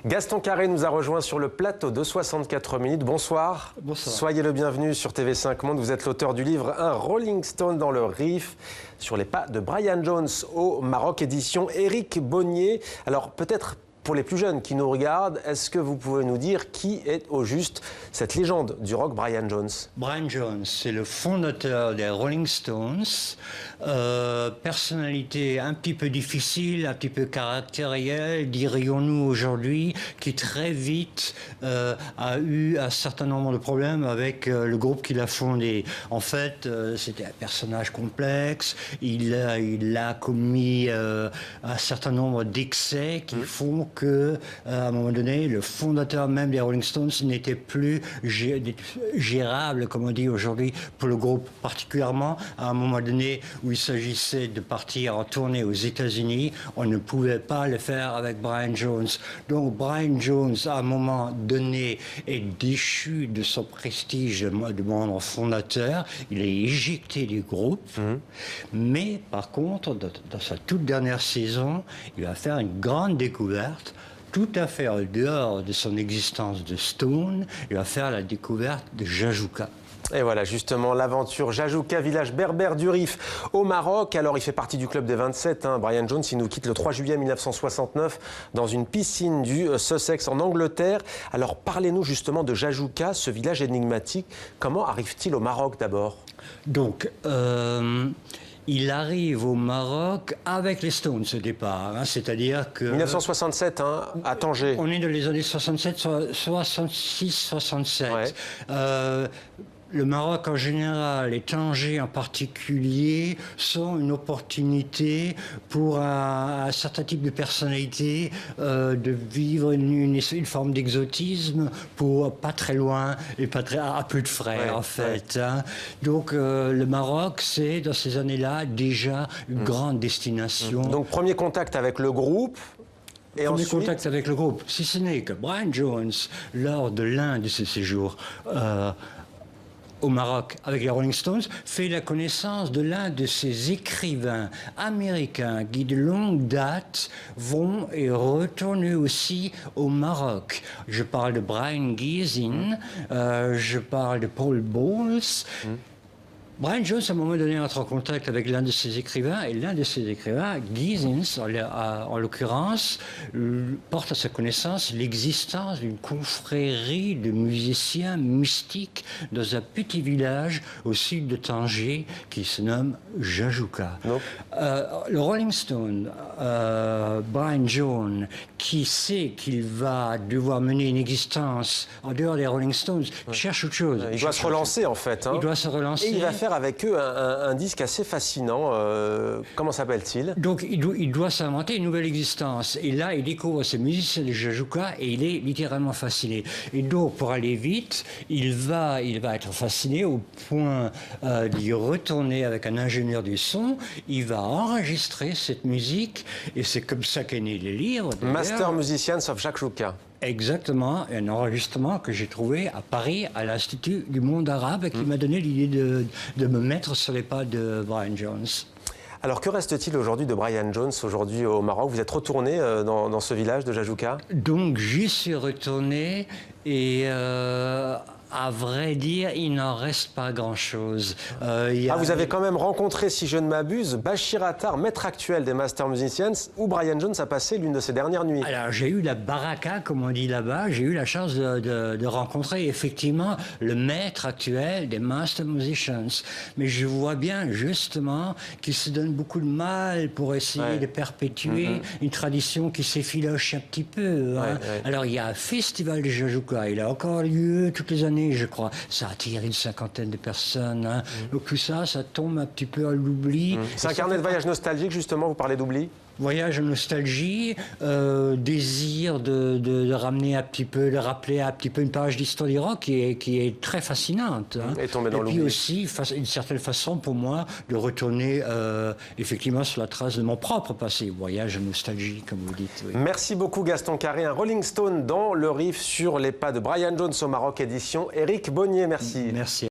Gaston Carré nous a rejoint sur le plateau de 64 minutes. Bonsoir. Bonsoir. Soyez le bienvenu sur TV5 Monde. Vous êtes l'auteur du livre Un Rolling Stone dans le Rif sur les pas de Brian Jones au Maroc, édition Éric Bonnier. Alors peut-être pour les plus jeunes qui nous regardent, est-ce que vous pouvez nous dire qui est au juste cette légende du rock, Brian Jones? Brian Jones, c'est le fondateur des Rolling Stones. Personnalité un petit peu difficile, un petit peu caractérielle, dirions-nous aujourd'hui, qui très vite a eu un certain nombre de problèmes avec le groupe qu'il a fondé. En fait, c'était un personnage complexe. Il a commis un certain nombre d'excès qui font que, à un moment donné, le fondateur même des Rolling Stones n'était plus gérable, comme on dit aujourd'hui, pour le groupe, particulièrement à un moment donné où il s'agissait de partir en tournée aux États-Unis. On ne pouvait pas le faire avec Brian Jones. Donc Brian Jones, à un moment donné, est déchu de son prestige de membre fondateur. Il est éjecté du groupe. Mais par contre, dans sa toute dernière saison, il va faire une grande découverte. Tout à fait en dehors de son existence de Stone, il va faire la découverte de Jajouka. Et voilà justement l'aventure Jajouka, village berbère du Rif au Maroc. Alors il fait partie du club des 27. Brian Jones, il nous quitte le 3 juillet 1969 dans une piscine du Sussex en Angleterre. Alors parlez-nous justement de Jajouka, ce village énigmatique. Comment arrive-t-il au Maroc d'abord? Donc, il arrive au Maroc avec les Stones au départ, c'est-à-dire que... 1967, à Tanger. On est dans les années 67, 66, 67. Ouais. Le Maroc en général et Tanger en particulier sont une opportunité pour un certain type de personnalité de vivre une forme d'exotisme pour pas très loin et pas très, à peu de frais en fait. Donc le Maroc, c'est dans ces années-là déjà une grande destination. Donc premier contact avec le groupe. Et Premier ensuite... contact avec le groupe, si ce n'est que Brian Jones, lors de l'un de ses séjours au Maroc avec les Rolling Stones, fait la connaissance de l'un de ces écrivains américains qui de longue date vont et retournent aussi au Maroc. Je parle de Brian Gysin, je parle de Paul Bowles. Brian Jones, à un moment donné, entre en contact avec l'un de ses écrivains, et l'un de ses écrivains, Gysin, en l'occurrence, porte à sa connaissance l'existence d'une confrérie de musiciens mystiques dans un petit village au sud de Tanger qui se nomme Jajouka. Le Rolling Stone, Brian Jones, qui sait qu'il va devoir mener une existence en dehors des Rolling Stones, cherche autre chose. Il doit se relancer en fait. Il doit se relancer. Et il va faire avec eux un disque assez fascinant. Comment s'appelle-t-il? Donc il doit s'inventer une nouvelle existence. Et là, il découvre ces musiciens de Jajouka et il est littéralement fasciné. Et donc, pour aller vite, il va être fasciné au point d'y retourner avec un ingénieur du son. Il va enregistrer cette musique et c'est comme ça qu'est né le livre. Master Musicians of Jajouka. Exactement, un enregistrement que j'ai trouvé à Paris, à l'Institut du monde arabe, et qui m'a donné l'idée de me mettre sur les pas de Brian Jones. Alors que reste-t-il aujourd'hui de Brian Jones, aujourd'hui au Maroc? Vous êtes retourné dans ce village de Jajouka? Donc j'y suis retourné et... à vrai dire, il n'en reste pas grand-chose. Vous avez quand même rencontré, si je ne m'abuse, Bachir Attar, maître actuel des Master Musicians, où Brian Jones a passé l'une de ses dernières nuits. Alors, j'ai eu la baraka, comme on dit là-bas, j'ai eu la chance de rencontrer effectivement le maître actuel des Master Musicians. Mais je vois bien, justement, qu'il se donne beaucoup de mal pour essayer de perpétuer une tradition qui s'effiloche un petit peu. Alors, il y a un festival de Jajouka, il a encore lieu toutes les années, je crois. Ça attire une cinquantaine de personnes. Donc tout ça, ça tombe un petit peu à l'oubli. C'est un carnet de voyage nostalgique, justement, vous parlez d'oubli? Voyage en nostalgie, désir de ramener un petit peu, de rappeler un petit peu une page d'histoire du rock qui est très fascinante. Et tomber dans l'oubli. Et puis aussi, une certaine façon pour moi, de retourner effectivement sur la trace de mon propre passé. Voyage en nostalgie, comme vous dites. Oui. Merci beaucoup Gaston Carré. Un Rolling Stone dans le Rif sur les pas de Brian Jones au Maroc, édition Éric Bonnier. Merci. Merci.